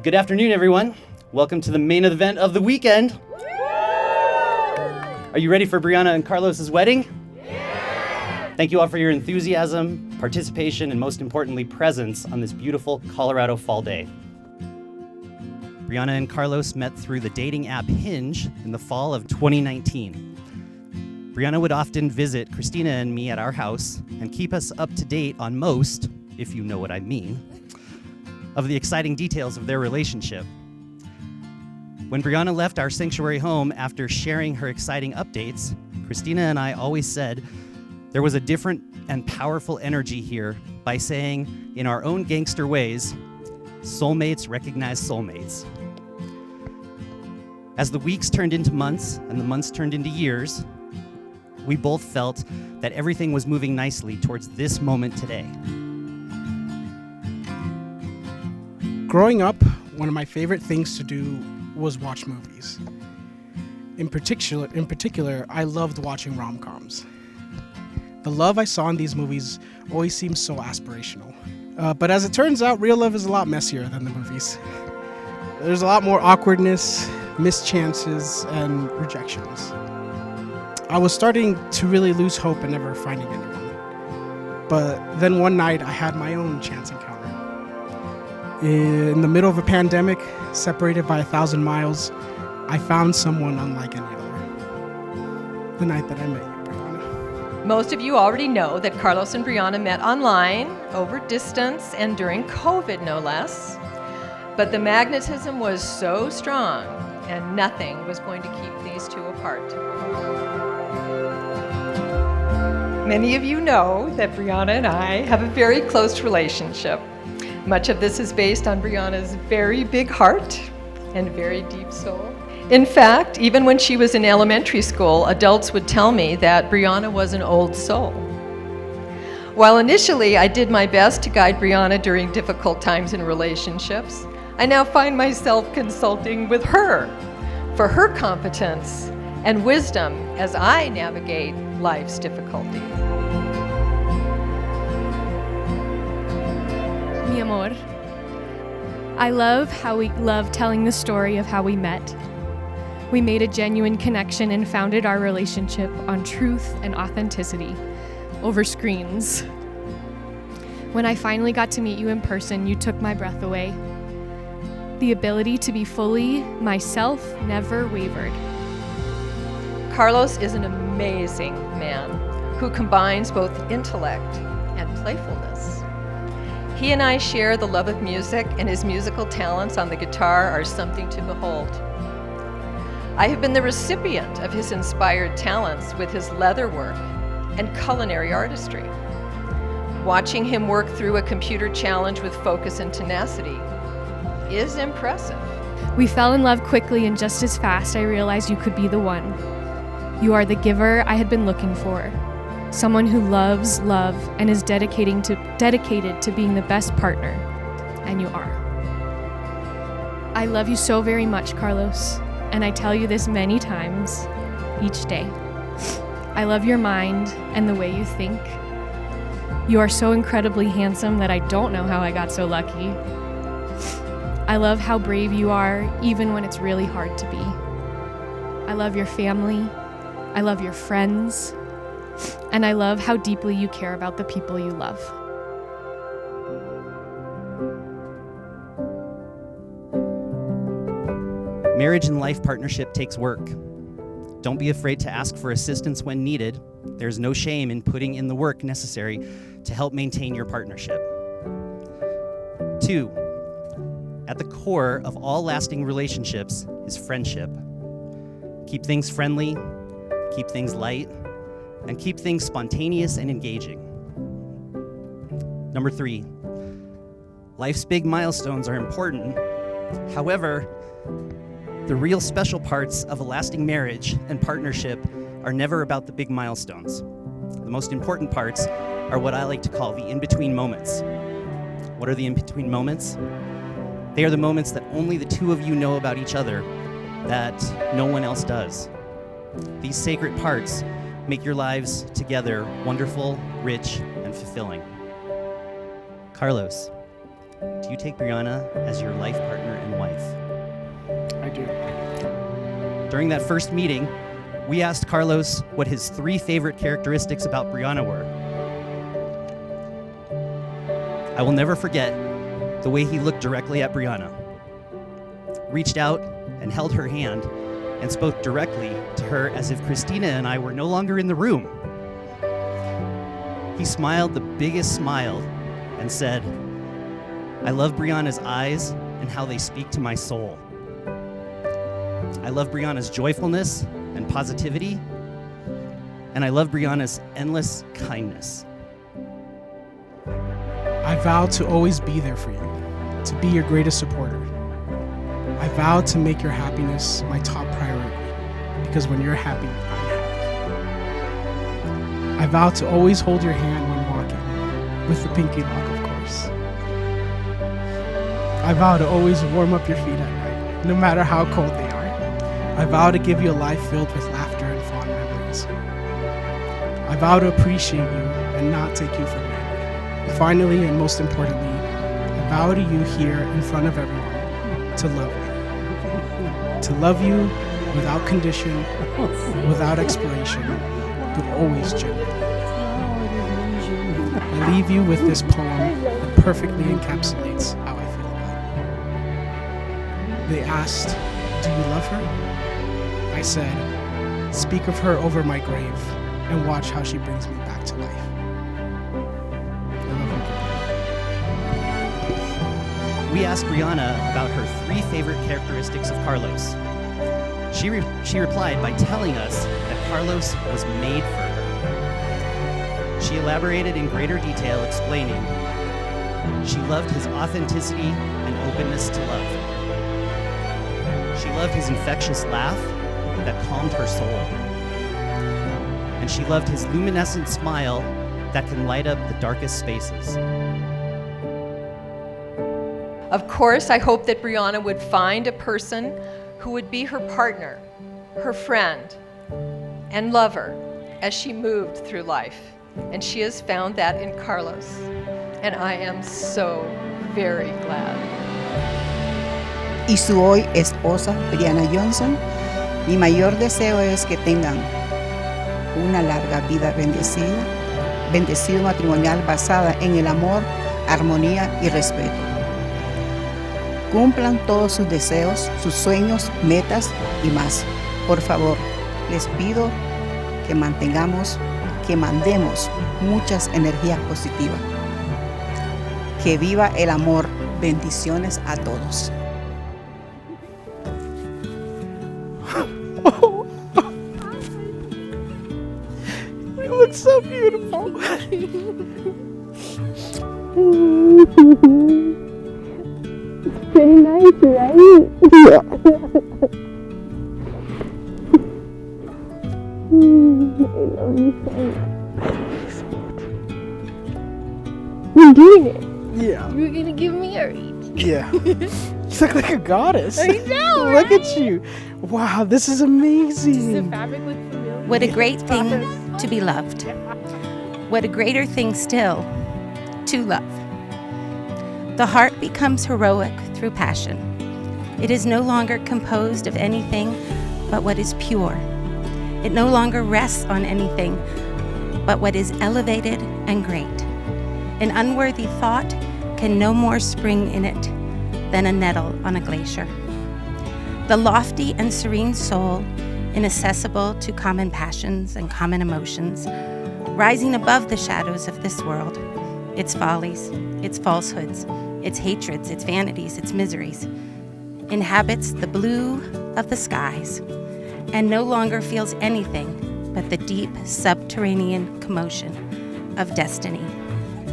Good afternoon, everyone. Welcome to the main event of the weekend. Are you ready for Brianna and Carlos's wedding? Thank you all for your enthusiasm, participation, and most importantly, presence on this beautiful Colorado fall day. Brianna and Carlos met through the dating app Hinge in the fall of 2019. Brianna would often visit Christina and me at our house and keep us up to date on most, if you know what I mean, of the exciting details of their relationship. When Brianna left our sanctuary home after sharing her exciting updates, Christina and I always said there was a different and powerful energy here by saying, in our own gangster ways, soulmates recognize soulmates. As the weeks turned into months and the months turned into years, we both felt that everything was moving nicely towards this moment today. Growing up, one of my favorite things to do was watch movies. In particular, I loved watching rom-coms. The love I saw in these movies always seemed so aspirational. But as it turns out, real love is a lot messier than the movies. There's a lot more awkwardness, missed chances, and rejections. I was starting to really lose hope and never finding anyone. But then one night, I had my own chance encounter. In the middle of a pandemic, separated by 1,000 miles, I found someone unlike any other. The night that I met you, Brianna. Most of you already know that Carlos and Brianna met online, over distance, and during COVID, no less. But the magnetism was so strong, and nothing was going to keep these two apart. Many of you know that Brianna and I have a very close relationship. Much of this is based on Brianna's very big heart and very deep soul. In fact, even when she was in elementary school, adults would tell me that Brianna was an old soul. While initially I did my best to guide Brianna during difficult times in relationships, I now find myself consulting with her for her competence and wisdom as I navigate life's difficulties. Mi amor, I love how we love telling the story of how we met. We made a genuine connection and founded our relationship on truth and authenticity over screens. When I finally got to meet you in person, you took my breath away. The ability to be fully myself never wavered. Carlos is an amazing man who combines both intellect and playfulness. He and I share the love of music, and his musical talents on the guitar are something to behold. I have been the recipient of his inspired talents with his leather work and culinary artistry. Watching him work through a computer challenge with focus and tenacity is impressive. We fell in love quickly, and just as fast I realized you could be the one. You are the giver I had been looking for. Someone who loves love and is dedicated to being the best partner, and you are. I love you so very much, Carlos, and I tell you this many times each day. I love your mind and the way you think. You are so incredibly handsome that I don't know how I got so lucky. I love how brave you are, even when it's really hard to be. I love your family. I love your friends. And I love how deeply you care about the people you love. Marriage and life partnership takes work. Don't be afraid to ask for assistance when needed. There's no shame in putting in the work necessary to help maintain your partnership. 2, at the core of all lasting relationships is friendship. Keep things friendly, keep things light, and keep things spontaneous and engaging. Number 3, life's big milestones are important. However, the real special parts of a lasting marriage and partnership are never about the big milestones. The most important parts are what I like to call the in-between moments. What are the in-between moments? They are the moments that only the two of you know about each other, that no one else does. These sacred parts make your lives together wonderful, rich, and fulfilling. Carlos, do you take Brianna as your life partner and wife? I do. During that first meeting, we asked Carlos what his 3 favorite characteristics about Brianna were. I will never forget the way he looked directly at Brianna, reached out and held her hand, and spoke directly to her as if Christina and I were no longer in the room. He smiled the biggest smile and said, "I love Brianna's eyes and how they speak to my soul. I love Brianna's joyfulness and positivity, and I love Brianna's endless kindness." I vow to always be there for you, to be your greatest supporter. I vow to make your happiness my top priority, because when you're happy, I'm happy. I vow to always hold your hand when walking, with the pinky lock, of course. I vow to always warm up your feet at night, no matter how cold they are. I vow to give you a life filled with laughter and fond memories. I vow to appreciate you and not take you for granted. And finally, and most importantly, I vow to you here in front of everyone to love you. To love you without condition, without expiration, but always genuine. I leave you with this poem that perfectly encapsulates how I feel about you. They asked, "Do you love her?" I said, "Speak of her over my grave and watch how she brings me back to life." I love you. We asked Brianna about her 3 favorite characteristics of Carlos. She replied by telling us that Carlos was made for her. She elaborated in greater detail, explaining she loved his authenticity and openness to love. She loved his infectious laugh that calmed her soul. And she loved his luminescent smile that can light up the darkest spaces. Of course, I hope that Brianna would find a person who would be her partner, her friend, and lover as she moved through life. And she has found that in Carlos. And I am so very glad. Y su hoy esposa, Brianna Johnson, mi mayor deseo es que tengan una larga vida bendecido matrimonial basada en el amor, armonía y respeto. Cumplan todos sus deseos, sus sueños, metas y más. Por favor, les pido que mandemos muchas energías positivas. Que viva el amor. Bendiciones a todos. You look so beautiful. Pretty nice, right? Yeah. I love you so much. You're doing it. Yeah. You're gonna give me a reach. Yeah. You look like a goddess. I know, Look right? at you. Wow, this is amazing. Does the fabric look familiar? What a great thing to be loved. What a greater thing still to love. The heart becomes heroic through passion. It is no longer composed of anything but what is pure. It no longer rests on anything but what is elevated and great. An unworthy thought can no more spring in it than a nettle on a glacier. The lofty and serene soul, inaccessible to common passions and common emotions, rising above the shadows of this world, its follies, its falsehoods, its hatreds, its vanities, its miseries, inhabits the blue of the skies and no longer feels anything but the deep subterranean commotion of destiny,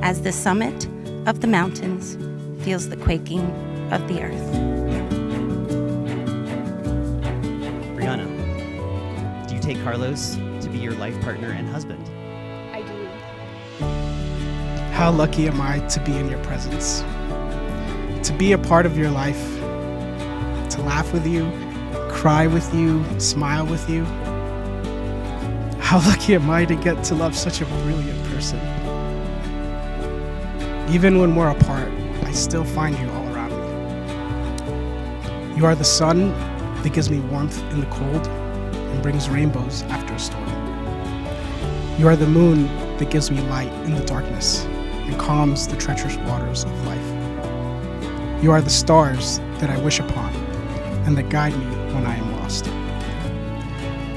as the summit of the mountains feels the quaking of the earth. Brianna, do you take Carlos to be your life partner and husband? I do. How lucky am I to be in your presence, to be a part of your life, to laugh with you, cry with you, smile with you. How lucky am I to get to love such a brilliant person. Even when we're apart, I still find you all around me. You are the sun that gives me warmth in the cold and brings rainbows after a storm. You are the moon that gives me light in the darkness and calms the treacherous waters of life. You are the stars that I wish upon and that guide me when I am lost.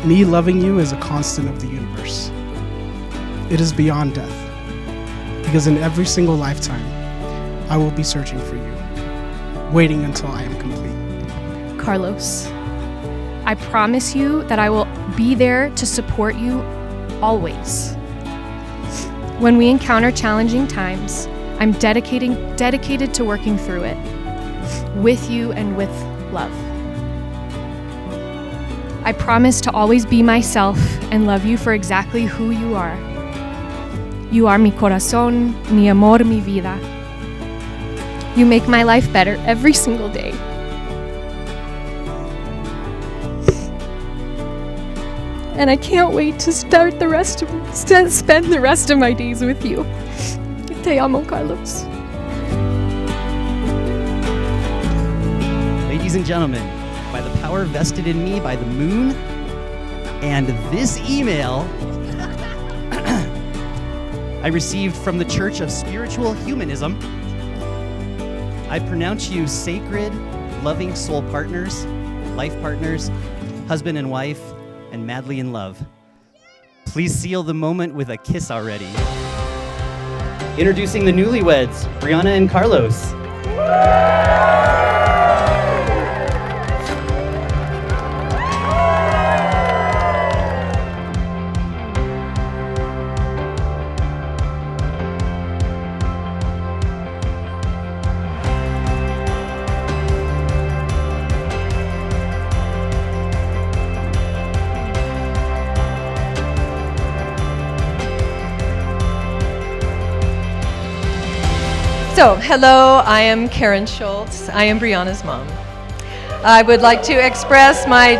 Me loving you is a constant of the universe. It is beyond death, because in every single lifetime, I will be searching for you, waiting until I am complete. Carlos, I promise you that I will be there to support you always. When we encounter challenging times, I'm dedicated to working through it, with you and with love. I promise to always be myself and love you for exactly who you are. You are mi corazón, mi amor, mi vida. You make my life better every single day. And I can't wait to spend the rest of my days with you. Te amo, Carlos. Ladies and gentlemen, by the power vested in me by the moon and this email I received from the Church of Spiritual Humanism, I pronounce you sacred, loving soul partners, life partners, husband and wife, and madly in love. Please seal the moment with a kiss already. Introducing the newlyweds, Brianna and Carlos. So, hello, I am Karen Schultz. I am Brianna's mom. I would like to express my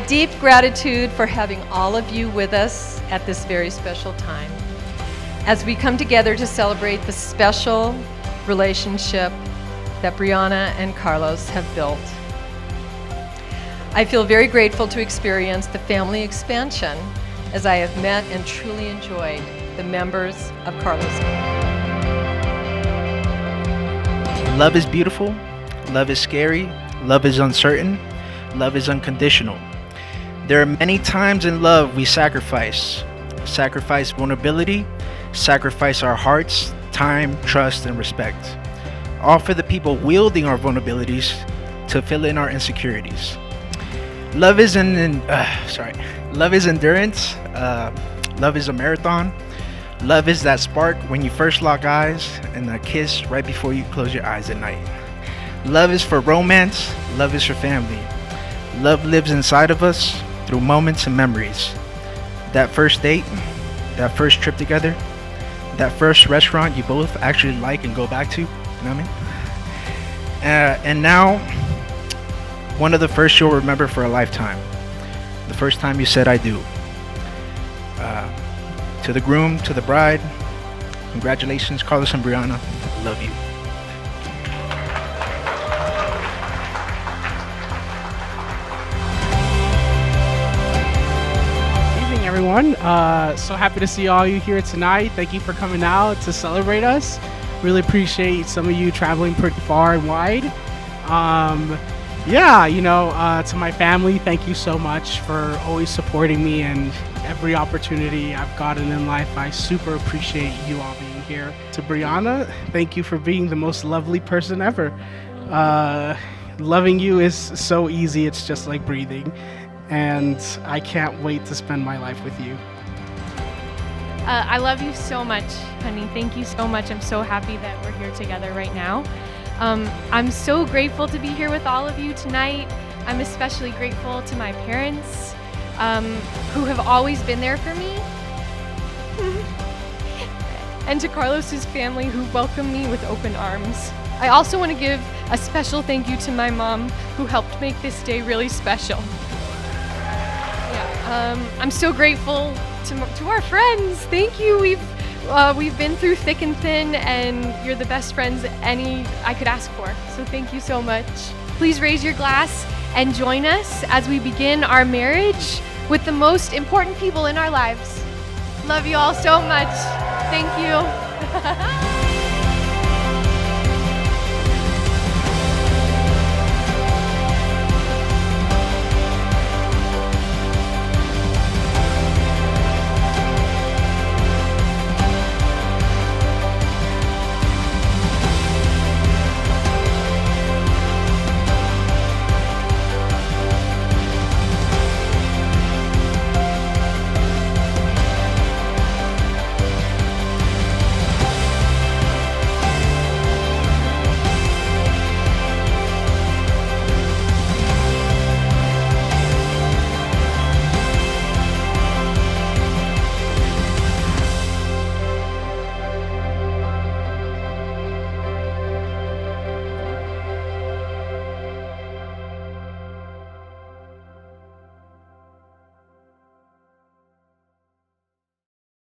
deep gratitude for having all of you with us at this very special time as we come together to celebrate the special relationship that Brianna and Carlos have built. I feel very grateful to experience the family expansion as I have met and truly enjoyed the members of Carlos. Love is beautiful, love is scary, love is uncertain, love is unconditional. There are many times in love we sacrifice vulnerability, sacrifice our hearts, time, trust, and respect. All for the people wielding our vulnerabilities to fill in our insecurities. Love is endurance, love is a marathon. Love is that spark when you first lock eyes and a kiss right before you close your eyes at night. Love is for romance. Love is for family. Love lives inside of us through moments and memories. That first date, that first trip together, that first restaurant you both actually like and go back to, you know what I mean? And now, one of the first you'll remember for a lifetime. The first time you said I do. To the groom, to the bride, congratulations, Carlos and Brianna. I love you. Evening, everyone. So happy to see all you here tonight. Thank you for coming out to celebrate us. Really appreciate some of you traveling pretty far and wide. To my family, thank you so much for always supporting me and every opportunity I've gotten in life. I super appreciate you all being here. To Brianna, thank you for being the most lovely person ever. Loving you is so easy, it's just like breathing. And I can't wait to spend my life with you. I love you so much, honey. Thank you so much. I'm so happy that we're here together right now. I'm so grateful to be here with all of you tonight. I'm especially grateful to my parents, who have always been there for me, and to Carlos's family, who welcomed me with open arms. I also want to give a special thank you to my mom, who helped make this day really special. I'm so grateful to our friends. Thank you. We've been through thick and thin, and you're the best friends I could ask for. So thank you so much. Please raise your glass and join us as we begin our marriage with the most important people in our lives. Love you all so much. Thank you.